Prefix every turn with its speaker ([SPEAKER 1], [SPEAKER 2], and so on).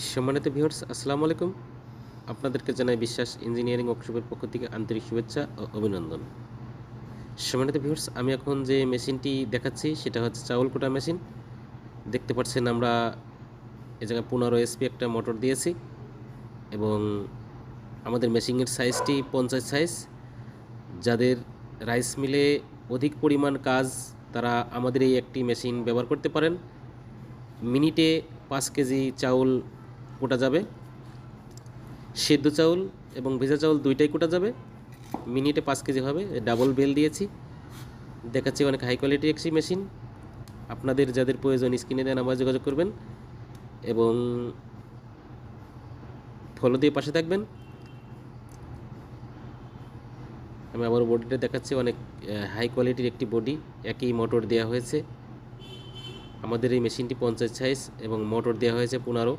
[SPEAKER 1] সম্মানিত ভিউয়ার্স, আসসালামু আলাইকুম। আপনাদেরকে জানাই বিশ্বাস ইঞ্জিনিয়ারিং ওয়ার্কশপের পক্ষ থেকে আন্তরিক শুভেচ্ছা ও অভিনন্দন। সম্মানিত ভিউয়ার্স, আমি এখন যে মেশিনটি দেখাচ্ছি সেটা হচ্ছে চাউল কোটা মেশিন। দেখতে পাচ্ছেন আমরা এ জায়গায় 15 এসপি একটা মোটর দিয়েছি এবং আমাদের মেশিনের সাইজটি 50 সাইজ। যাদের রাইস মিলে অধিক পরিমাণ কাজ তারা আমাদের এই একটি মেশিন ব্যবহার করতে পারেন। মিনিটে 5 কেজি চাউল কোটা যাবে। সেদ্ধ চাউল এবং ভেজা চাউল দুইটাই কোটা যাবে। মিনিটে 5 কেজি হবে। ডাবল বেল দিয়েছি। দেখাচ্ছি অনেক হাই কোয়ালিটি একটি মেশিন। আপনাদের যাদের প্রয়োজন স্ক্রিনে দেওয়া নাম্বারে যোগাযোগ করবেন এবং ফলো দিয়ে পাশে থাকবেন। আমি আবার বডিটা দেখাচ্ছি, অনেক হাই কোয়ালিটির একটি বডি, একই মোটর দেওয়া হয়েছে। আমাদের এই মেশিনটি 50 সাইজ এবং মোটর দেওয়া হয়েছে 15।